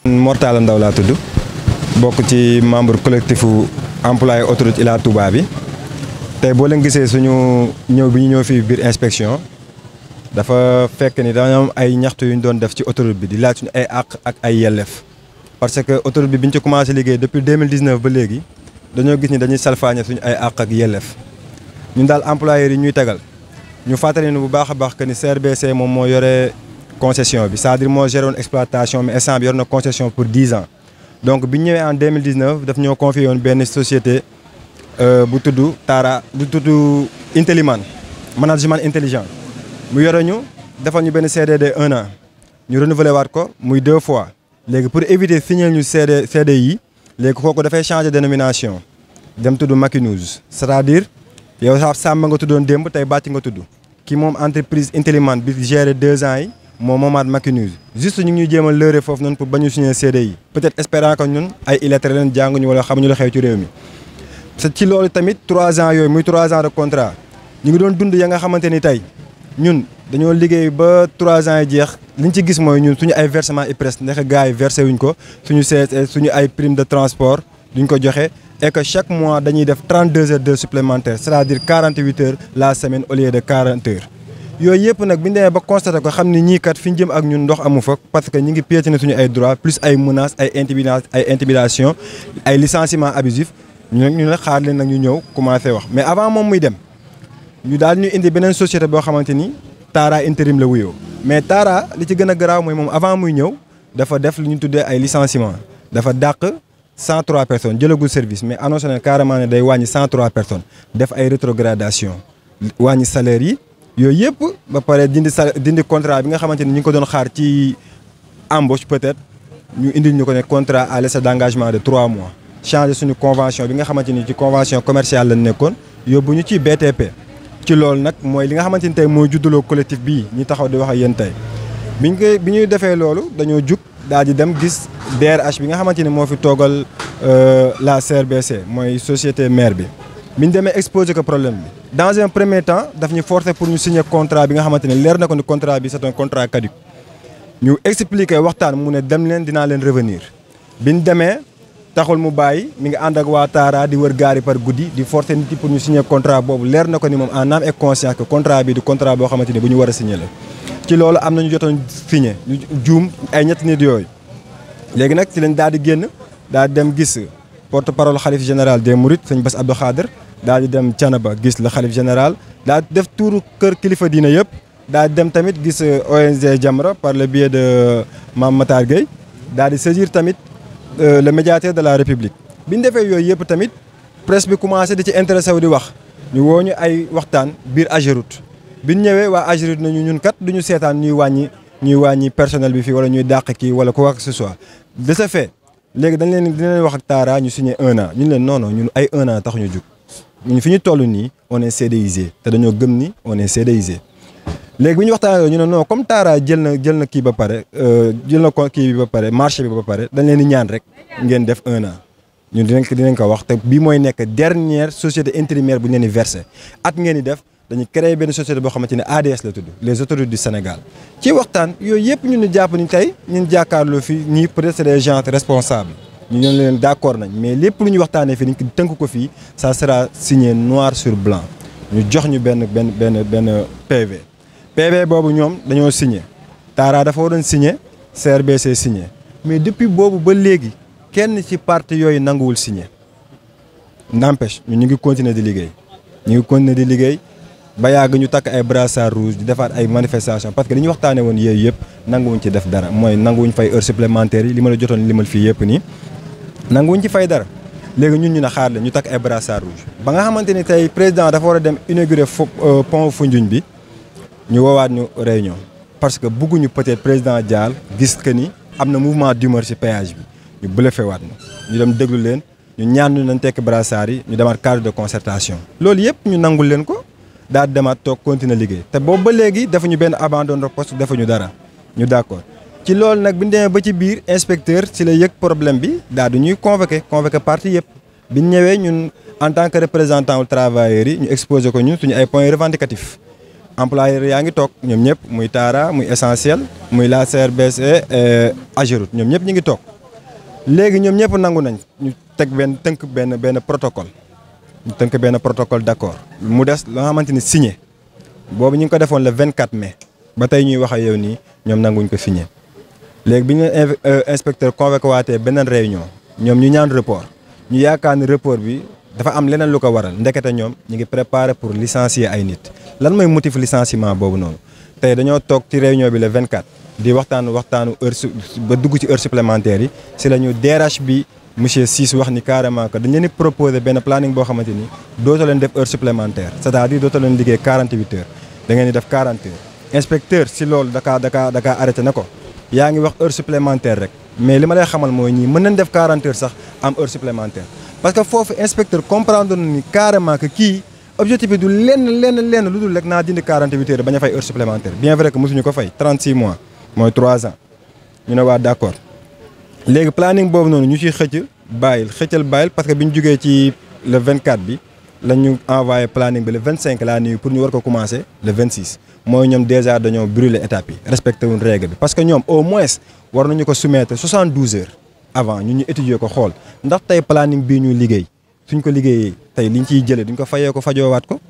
Mor Talla Ndaw laa tudd bokk ci membre collectif employé autoroute Ila Touba bi tey boo leen gisee suñu ñëw bi ñu ñëw fii biir inspection dafa fekk ni dañoo am ay ñaxtu yu ñu doon def ci autoroute bi di laaj suñu ay àq ak ay yelleef parce que autoroute bi ñu ci commencé liggéey depuis 2019 ba léegi dañoo gis ni dañuy salfaañe suñu ay àq ak yelleef ñun daal employeurs yi ñuy tegal ñu fàttali ni bu baax a baax que ni CRBC moom moo yore concession bi c'est-à-dire moo géré woon exploitation mais instant bi yor na concession pour 10 ans donc bi ñu ñëwee en 2019 daf ñoo confié woon benn société bu tudd Tara bu tudd Intelliman management intelligent mu yore ñu defal ñu benn CDD 1 an ñu renouvelé waat ko muy 2 fois léegi pour éviter signer ñu CDI yi léegi kooku dafay changer dénomination dem tudd Makinews c'est-à-dire yow sax sàmm nga tuddoon démb tey bàcc nga tudd ki moom entreprise Intelliman bi géré 2 ans yi moo moomaat Makinews juste ñu ngi ñuy jéem a lëre foofu noonu pour bañu signer CDI peut-être espérant que ñun ay illettrés leen jànguñu wala xamuñu la xew ci réew mi ci loolu tamit 3 ans yooyu muy 3 ans de contrat ñu ngi doon dund ya nga xamante ni tey ñun dañoo liggéey ba 3 ans yi jeex liñ ci gis mooy ñun suñu ay versement IPRES ndax gars yi versé wuñ ko suñu suñu ay prime de transport duñ ko joxe et que chaque mois dañuy def 32 heures de supplémentaires c'est-à-dire 48 heures la semaine au lieu de 40 heures yooyu yëpp nag bi ñu demee ba constaté ko xam ni ñii kat fi ñu jëm ak ñun ndox amu fa parce que ñi ngi piétiner suñu ay droits plus ay menaces ay intimidation ay licenciements abusifs ñu ne xaar leen nag ñu ñëw commencé wax mais avant moom muy dem ñu daal ñu indi beneen société boo xamante ni Tara intérim la wuyoo mais Tara li ci gën a garaaw mooy moom avant muy ñëw dafa def li ñu tuddee ay licenciements dafa dàq 103 personnes jëlagul service mais annoncé na carrément ne day wàññi 103 personnes def ay rétrogradation wàññi salaire yi yooyu yëpp ba pare dindi contrat bi nga xamante ni ñu ngi ko doon xaar ci embauche peut-être ñu indil ñu ko ne contrat à l'essai d'engagement de 3 mois changer suñu convention bi nga xamante ni ci convention commerciale lañ nekkoon yóbbu ñu ci BTP ci loolu nag mooy li nga xamante ni tey mooy juddaloo collectif bii ñi taxaw di wax ak yéen tey bi ñuy defee loolu dañoo jug daal di dem gis DRH bi nga xamante ni moo fi toogal la CRBC mooy société mère bi bi ñu demee exposer ko problème bi dans un premier temps daf ñu forcer pour ñu signer contrat bi nga xamante ne leer na ko ni contrat bi c'est un contrat caduc ñu expliquer waxtaan mu ne dem leen dinaa leen revenir bi ñu demee taxul mu bàyyi mi ngi ànd ak waa Tara di wër gaari par guddi di forcer nit yi pour ñu signer contrat boobu leer na ko ni moom en âme et conscience que contrat bi du contrat boo xamante ni bu ñu war a signer la ci loolu am na ñu jotoon signer ñu juum ay ñetti nit yooyu léegi nag ci lañ daal di génn daal di dem gis porte-parole xalif général des Mourides sëñ Bass Abdou Khader daal di dem Thiénaba gis la xalif général daal di def tuuru kër kilifa diina yëpp daal di dem tamit gis ONG Jamra par le biais de Mame Matar Gueye daal di saisir tamit le médiateur de la République bi ñu defee yooyu yëpp tamit presse bi commencé di ci intéressé wu di wax ñu woo ñu ay waxtaan biir Ageroute bi ñu ñëwee waa Ageroute nañu ñun kat du ñu seetaan ñuy wàññi personnel bi fii wala ñuy dàq kii wala quoi que ce soit de ce fait léegi dina leen wax ak Tara ñu signé 1 an ñun leen non ñun ay 1 an tax ñu jug ñun fi ñu toll nii on est CDIsé te dañoo gëm ni on est CDIsé léegi bi ñu waxtaanee ñu ne non comme Tara jël na kii ba pare jël na ko kii bi ba pare marché bi ba pare dañ leen di ñaan rek ngeen def 1 an ñun dinañ ko wax te bii mooy nekk dernière société intérimaire bu ñu leen di versé at ngeen di def dañu créé benn société boo xamante ne ADS la tudd les autoroutes du Sénégal ci waxtaan yooyu yëpp ñun ñu jàpp ni tey ñun jàkkaarloo fii ñii peut-être c'est des gens responsables ñu ñoo leen d'accord nañ mais lépp lu ñu waxtaanee fii dañ ko tënk ko fii ça sera signé noir sur blanc ñu jox ñu benn PV boobu ñoom dañoo signé Tara dafa waroon signé CRBC signé mais depuis boobu ba léegi kenn ci parti yooyu nanguwul signé n'empêche ñu ngi continuer di liggéey ba yàgg ñu takk ay brassard rouge di defaat ay manifestation parce que li ñu waxtaanee woon yooyu yëpp nanguwuñ ci def dara mooy nanguwuñ fay heures supplémentaires yi li ma la jotoon limal fii yëpp nii nanguwuñ ci fay dara léegi ñun ñu ne xaar la ñu takk ay brassard rouge ba nga xamante ni tey président dafa war a dem inaugurer pont Foundiougne bi ñu woowaat ñu réunion parce que bëgguñu peut-être président Dial gis que ni am na mouvement d'humeur ci péage bi ñu bluffé waat ñu dem déglu leen ñu ñaan ñu nañ tekk brassard yi ñu demaat cadre de concertation loolu yëpp ñu nangul leen ko daal di demaat toog continuer liggéey te boobu ba léegi defuñu benn abandon de poste defuñu dara ñu d'accord ci loolu nag bi ñu demee ba ci biir inspecteur ci la yëg problème bi daal di ñuy convoqué parti yëpp bi ñu ñëwee ñun en tant que représentant wu travailleurs yi ñu exposé ko ñun suñu ay points revendicatifs employeurs yaa ngi toog ñoom ñëpp muy Tara muy Essentiel muy la CRBC Ageroute ñoom ñëpp ñu ngi toog léegi ñoom ñëpp nangu nañ ñu tënk benn protocole ñu tënk benn protocole d'accord mu des la nga xamante ni signé boobu ñu ngi ko defoon le 24 mai ba tey ñuy wax ak yow nii ñoom nanguñ ko signé léegi bi ñu inspecteur convoqué waatee beneen réunion ñoom ñu ñaan report ñu yaakaar ni report bi dafa am leneen lu ko waral ndekete ñoom ñu ngi préparé pour licencier ay nit lan mooy motif licenciement boobu noonu tey dañoo toog ci réunion bi le 24 di waxtaanu heure ba dugg ci heure supplémentaire yi si la ñu DRH bi monsieur Ciss wax ni carrément que dañ leen di proposer benn planning boo xamante ni dootoo leen def heure supplémentaire c'est-à-dire dootoo leen liggéey 48 heures da ngeen di def 40 heures inspecteur si loolu da kaa arrêté na ko yaa ngi wax heure supplémentaire rek mais li ma lay xamal mooy ñii mën nañ def 40 heures sax am heure supplémentaire parce que foofu inspecteur comprendre na ni carrément que kii objectif bi du lenn lu dul rek naa dindi 48 heures bañ a fay heure supplémentaire bien vrai que mosuñu ko fay 36 mois mooy 3 ans ñu ne waa d'accord léegi planning boobu noonu ñu ciy xëccal bàyyil parce que bi ñu jógee ci le 24 bi la ñu envoyé planning bi le 25 laa nuyu pour ñu war ko commencer le 26 mooy ñoom déjà dañoo brûler étape yi respecté wuñ règle bi parce que ñoom au moins war nañu ko soumettre 72 heures avant ñu étudier ko xool ndax tey planning bii ñuy liggéey suñ ko liggéeyee tey liñ ciy jëlee duñ ko fayee ko fajoowaat ko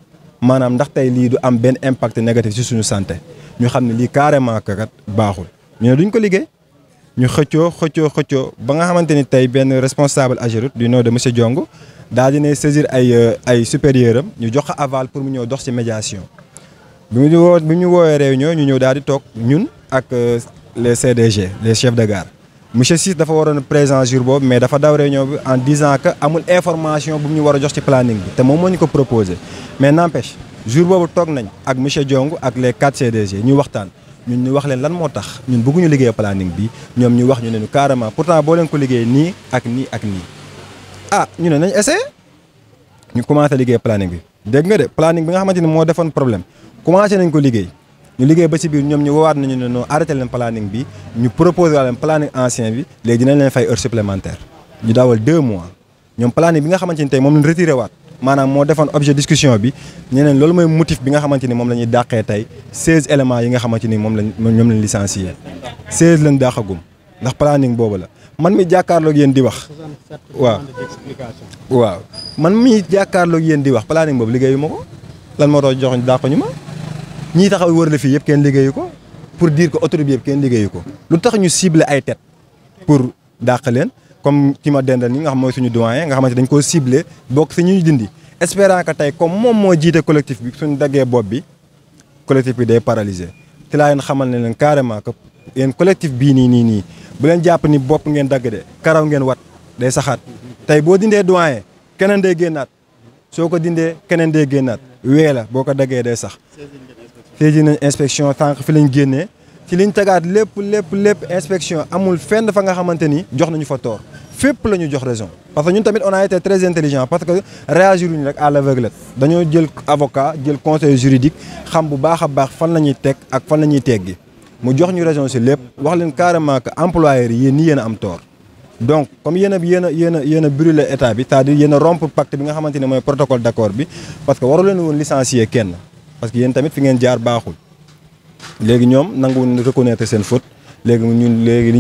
maanaam ndax tey lii du am benn impact négatif ci suñu santé ñu xam ne lii carrément kat baaxul ñu ne duñ ko liggéey ñu xëccoo ba nga xamante ni tey benn responsable Ageroute du nom de monsieur Diong daal dina saisir ay supérieur am ñu jox ko aval pour mu ñëw dox ci médiation bi ñu woowee réunion ñu ñëw daal di toog ñun ak les CDG les chefs de gare monsieur Ciss dafa waroon présent jour boobu mais dafa daw réunion bi en disant que amul information bu ñu war a jox ci planning bi te moom moo ñu ko proposé mais n'empêche jour boobu toog nañ ak monsieur Diong ak les 4 CDG ñu waxtaan ñun ñu wax leen lan moo tax ñun bëgguñu liggéey planning bi ñoom ñu wax ñu ne ñu carrément pourtant boo leen ko liggéey nii ak nii ak nii ah ñu ne nañ essayé ñu commencé liggéey planning bi dégg nga de planning bi nga xamante ni moo defoon problème commencé nañ ko liggéey ñu liggéey ba ci biir ñoom ñu woowaat nañu ne non arrêté leen planning bi ñu proposé leen planning ancien bi léegi dinañ leen fay heure supplémentaire ñu daawal 2 mois ñoom planning bi nga xamante ni tey moom lañ retiré waat maanaam moo defoon objet discussion bi ñeneen loolu mooy motif bi nga xamante ni moom la ñuy dàqee tey 16 éléments yi nga xamante ni ñoom lañ licencié 16 lañ dàqagum ndax planning boobu la man mi jàkkaarloog yéen di wax waaw man mi jàkkaarloog yéen di wax planning boobu liggéeyu ma ko lan moo tax jox dàq ñu ma ñii taxaw wër la fii yëpp kenn liggéeyu ko pour dire que autorité bi yëpp kenn liggéeyu ko lu tax ñu ciblé ay tête pour dàq leen comme ki ma dendal ñi nga xam mooy suñu doyen nga xamante dañ koo ciblé bokk si ñuy dindi espérant que tey comme moom moo jiite collectif bi suñu daggee bopp bi collectif bi day paralysé te laa leen xamal ne leen carrément que yéen collectif bii nii bu leen jàpp ni bopp ngeen dagg de karaw ngeen wat day saxaat tey boo dindee doyen keneen day génnaat soo ko dindee keneen day génnaat wee la boo ko daggee day sax saisi nañ inspection tànk fi lañ génnee ci liñ tegaat lépp inspection amul fenn fa nga xamante ni jox nañu fa tort fépp la ñu jox raison parce que ñun tamit on a été très intelligent parce que réagir ñu rek à l'aveuglette dañoo jël avocat jël conseil juridique xam bu baax a baax fan la ñuy teg ak fan la ñuy teggi mu jox ñu raison si lépp wax leen carrément que employeurs yi yéen ni yéen a am tort donc comme yéen a brûlé état bi c'est-à-dire yéen a rompre pacte bi nga xamante ne mooy protocole d'accord bi parce que waru leen woon licencier kenn parce que yéen tamit fi ngeen jaar baaxul léegi ñoom nanguwuñ reconnaître seen faute léegi ñun léegi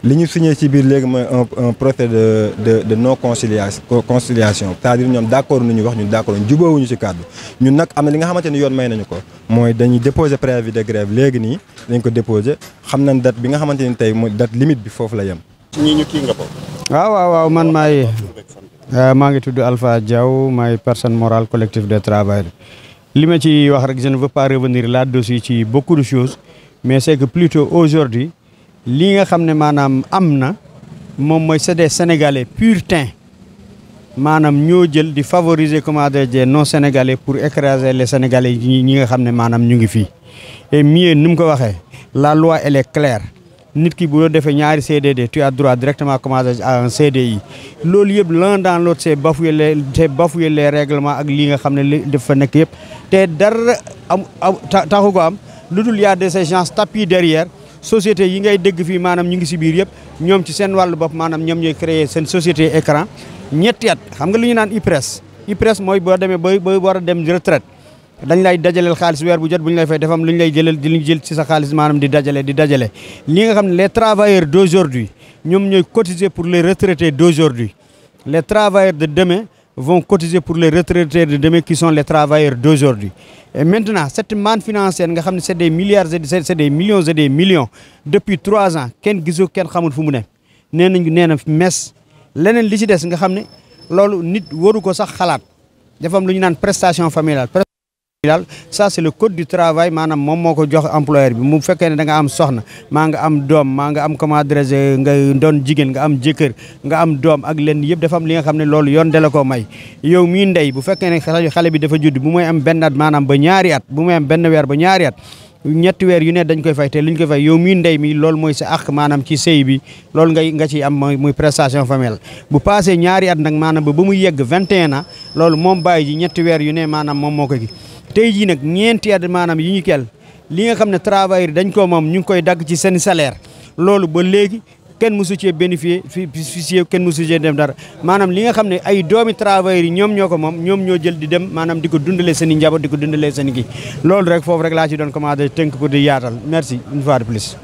li ñu signé ci biir léegi mooy un procès de non conciliation c'est-à-dire ñoom d'accord nañu wax ñun d'accord jubóowuñu ci kàddu ñun nag am na li nga xamante ni yoon may nañu ko mooy dañuy déposer préavis de grève léegi nii dañ ko déposer xam nañ date bi nga xamante ni tey mooy date limite bi foofu la yem. ñii ñu kii nga ko. waaw man maa ngi tudd Alpha Diaw maay personne morale collectif de travail. li ma ci wax rek je ne veux pas revenir là-dessus ci beaucoup de choses mais c'est que plutôt aujourd'hui li nga xam ne maanaam am na moom mooy c'est des Sénégalais puritains maanaam ñoo jël di favoriser comment dire non Sénégalais pour écraser les Sénégalais ñi nga xam ne maanaam ñu ngi fii et mieux ni mu ko waxee la loi elle est claire nit ki bu defee ñaari CDD tu as droit directement commencer à un CDI loolu yëpp l'un dans l'autre c'est bafouer les règlements ak lii nga xam ne li dafa nekk yëpp te dara taxu ko am lu dul y a des gens tapis derrière société yi ngay dégg fii maanaam ñu ngi si biir yëpp ñoom ci seen wàllu bopp maanaam ñoom ñooy créer seen société écran ñetti at xam nga lu ñu naan IPRES mooy boo demee ba war a dem retraite dañ lay dajaleel xaalis weer bu jot bu ñu lay fay dafa am lu ñu lay jëlal di jël ci sa xaalis maanaam di dajale li nga xam ne les travailleurs d'aujourd'hui ñoom ñooy cotiser pour les retraités d'aujourd'hui les travailleurs de demain vont cotiser pour les retraités de demain qui sont les travailleurs d'aujourd'hui. Et maintenant, cette manne financière, c'est des milliards, c'est des millions et des millions. Depuis 3 ans, kenn gisu kenn xamul fu mu ne. Neena mes leneen li ci des nga xam ne loolu nit waru ko sax xalaat. Dafa am lu ñu naan prestation familiale. Ça c'est le code du travail maanaam moom moo ko jox employeur bi mu fekkee ne da nga am soxna maa nga am doom maa nga am comment adressé nga doon jigéen nga am jëkkër nga am doom ak leen yëpp dafa am li nga xam ne loolu yoon de la ko may yow mii ndey bu fekkee ne xale bi dafa judd bu muy am benn at maanaam ba ñaari at bu muy am benn weer ba ñaari at ñetti weer yu ne dañ koy fay te lu ñu koy fay yow mii ndey mi loolu mooy sa àq maanaam ci sëy bi loolu nga ciy am muy prestation familiale bu passé ñaari at nag maanaam ba muy yegg 21 ans loolu moom bàyyi ji ñetti weer yu ne maanaam moom moo ko gi tey jii nag ñeenti at maanaam yi ñu kel li nga xam ne travailleurs dañ ko moom ñu ngi koy dagg ci seen salaire loolu ba léegi kenn mosu cee bénéficier kenn mosu cee dem dara maanaam li nga xam ne ay doomi travailleurs yi ñoom ñoo ko moom ñoom ñoo jël di dem maanaam di ko dundalee seen i njaboot di ko dundalee seen i kii loolu rek foofu rek laa ci doon commandé tënk pour di yaatal merci une fois de plus.